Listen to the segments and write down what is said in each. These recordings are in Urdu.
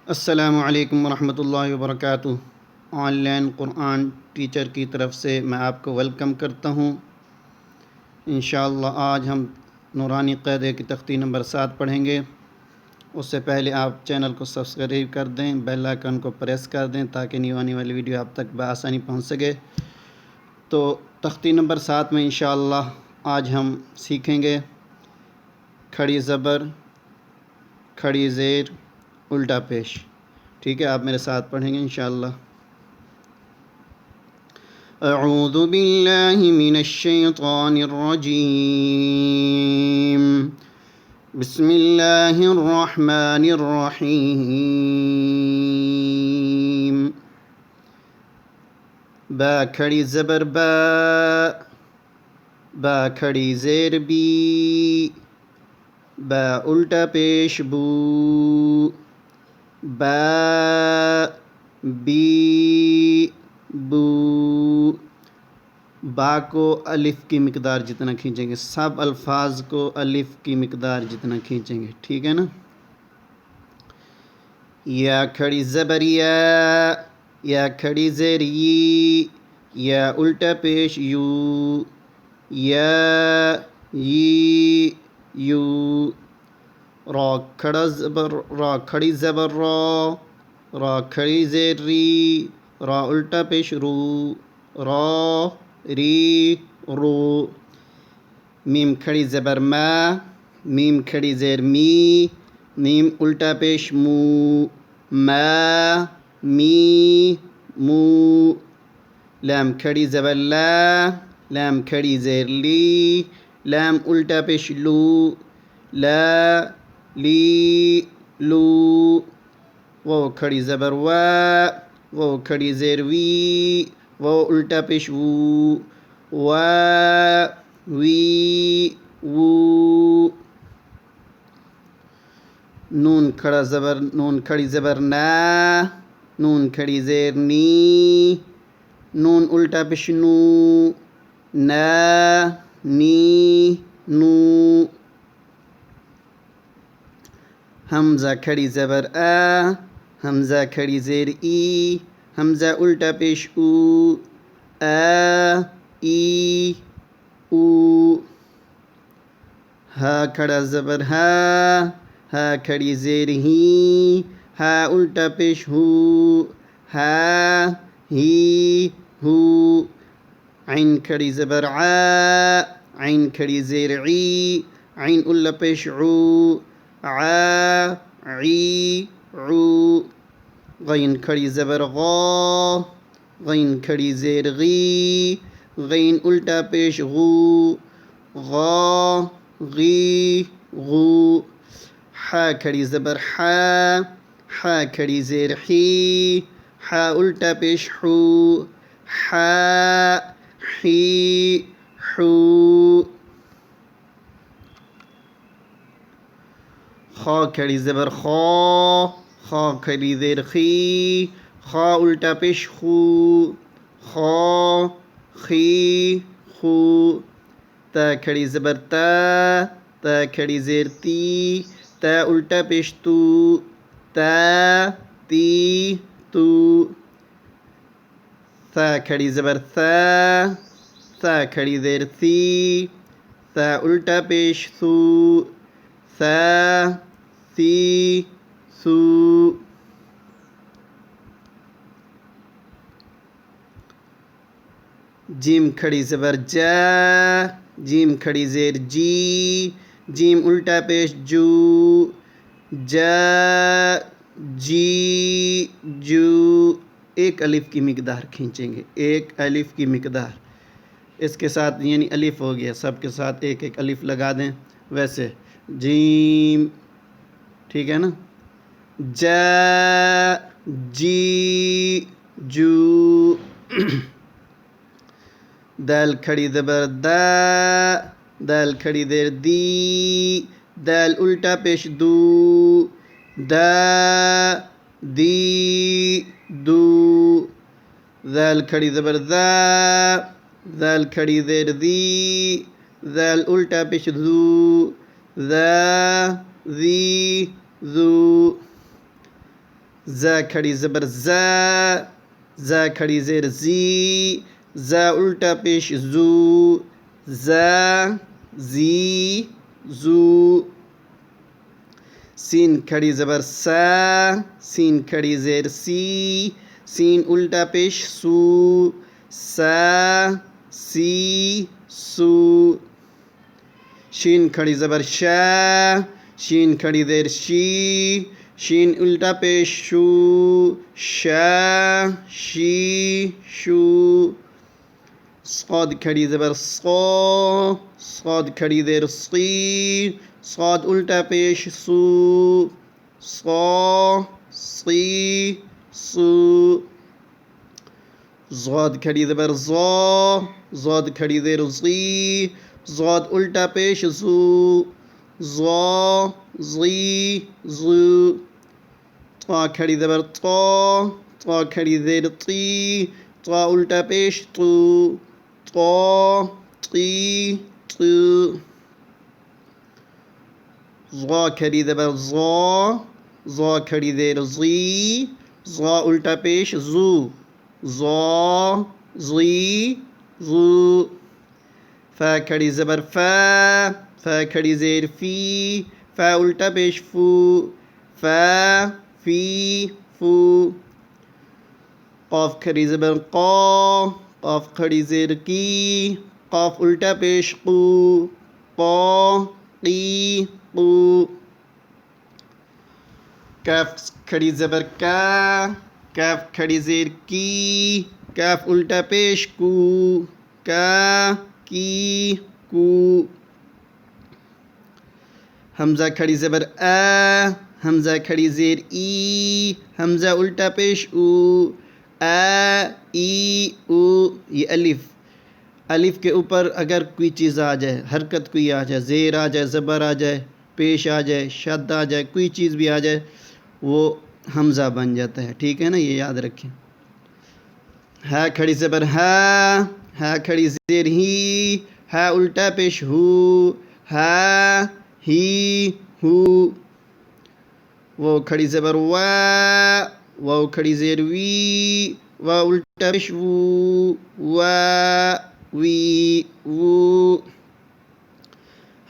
السلام علیکم ورحمۃ اللہ وبرکاتہ۔ آن لائن قرآن ٹیچر کی طرف سے میں آپ کو ویلکم کرتا ہوں۔ انشاءاللہ آج ہم نورانی قاعدے کی تختی نمبر 7 پڑھیں گے۔ اس سے پہلے آپ چینل کو سبسکراہب کر دیں، بیل آئیکن کو پریس کر دیں تاکہ نیو آنے والی ویڈیو آپ تک بآسانی پہنچ سکے۔ تو تختی نمبر 7 میں انشاءاللہ آج ہم سیکھیں گے کھڑی زبر، کھڑی زیر، الٹا پیش۔ ٹھیک ہے، آپ میرے ساتھ پڑھیں گے انشاءاللہ۔ اعوذ باللہ من الشیطان الرجیم، بسم اللہ الرحمن الرحیم۔ با کھڑی زبر با، با کھڑی زیر بی، با الٹا پیش بو، با بی بو۔ با کو الف کی مقدار جتنا کھینچیں گے، سب الفاظ کو الف کی مقدار جتنا کھینچیں گے، ٹھیک ہے نا۔ یا کھڑی زبر یا، یا کھڑی زیر ی، یا الٹا پیش یو، یا ی یو۔ را کھڑا زبر، را کھڑی زبر را، را کھڑی زیر ری، را الٹا پیش رو، را ری رو۔ میم کھڑی زبر ما، میم کھڑی زیر می، میم الٹا پیش مو، ما می مو۔ لام کھڑی زبر لا، لام کھڑی زیر لی، لام الٹا پیش لو، لا لی لو۔ واو کھڑی زبر وا، واو کھڑی زیر وی، واو الٹا پیش وو، وا وی وو۔ نون کھڑا زبر، نون کھڑی زبر نا، نون کھڑی زیر نی، نون الٹا پیش نو، نا نی نو۔ حمزہ کھڑی زبر آ، حمزہ کھڑی زیر ای، حمزہ الٹا پیش او، آ ای او۔ ہا کھڑا زبر ہا، ہا کھڑی زیر ہی، ہا الٹا پیش ہو، ہا ہی ہو۔ عین کھڑی زبر عا، عین کھڑی زیر عی، عین الٹا پیش عو، عا عی عو۔ غین کھڑی زبر غا، غین کھڑی زیر غی، غین الٹا پیش غو، غا غی غو۔ حا کھڑی زبر حا، حا کھڑی زیر حی، حا الٹا پیش حو، حا حی حو۔ خا کھڑی زبر خا، خا کھڑی زیر خی، خا الٹا پیش خو، خا خی خو۔ تا کھڑی زبر تا، تا کھڑی زیر تی، تا الٹا پیش تو، تا تی تو۔ ثا کھڑی زبر ثا، ثا کھڑی زیر ثی، ثا الٹا پیش ثو، ثا ثی ثو۔ جیم کھڑی زبر جا، جیم کھڑی زیر جی، جیم الٹا پیش جو، جا جی جو۔ ایک الف کی مقدار کھینچیں گے، ایک الف کی مقدار، اس کے ساتھ یعنی الف ہو گیا، سب کے ساتھ ایک ایک الف لگا دیں ویسے۔ جیم، ٹھیک ہے نا۔ جا جی جو۔ دال کھڑی زبر دا، دال کھڑی زیر دی، دال الٹا پیش دو، دا دی دو۔ ذال کھڑی زبر ذا، ذال کھڑی زیر ذی، ذال الٹا پیش ذو، ذا ذی ذو۔ ز کھڑی زبر زا، ز کھڑی زیر زی، ز الٹا پیش زو، ز زی زو. سین کھڑی زبر سا، سین کھڑی زیر سی، سین الٹا پیش سو، سا سی سو. شین کھڑی زبر شا، شین کھڑی زیر شی، شین الٹا پیش شو، شا شی شو. صاد کھڑی زبر صو، صاد کھڑی زیر صی، صاد الٹا پیش سو، صو صی سو. ضاد کھڑی زبر زو، ضاد کھڑی زیر زی، ضاد الٹا پیش زو، زو زی زو. طا کھڑی زبر طو، طا کھڑی زیر طی، طا الٹا پیش طو، طو طی طو. ظا کھڑی زبر ظا، ظا کھڑی زیر زی، ظا الٹا پیش زو، ظا زی زو. فا کھڑی زبر فا، فا کھڑی زیر فی، فا الٹا پیش فو، فا فی فو. قاف کھڑی زبر قا، قاف کھڑی زیر کی، قاف الٹا پیش قو، قا قی قو. کاف کھڑی زبر کا، کاف کھڑی زیر کی، کاف الٹا پیش کو، کا کی کو. حمزہ کھڑی زبر آ، حمزہ کھڑی زیر ای، حمزہ الٹا پیش او، آ ای او. یہ الف، الف کے اوپر اگر کوئی چیز آ جائے، حرکت کوئی آ جائے، زیر آ جائے، زبر آ جائے، پیش آ جائے، شد آ جائے، کوئی چیز بھی آ جائے، وہ حمزہ بن جاتا ہے. ٹھیک ہے نا، یہ یاد رکھیں. ہا کھڑی زبر ہا، ہا کھڑی زیر ہی، ہا الٹا پیش ہو، ہا ہی ہو. وہ کھڑی زبر وا، واو کھڑی زیر وی، وا الٹا پیش وو، وا وی وو.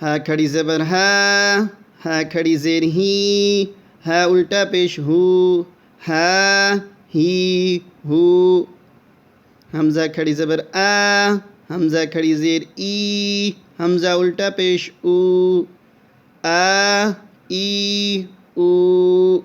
ہا کھڑی زبر ہا، ہا کھڑی زیر ہی، ہا الٹا پیش ہو، ہا ہی ہو. حمزہ کھڑی زبر آ، حمزہ کھڑی زیر ای، حمزہ الٹا پیش او، آ ای او.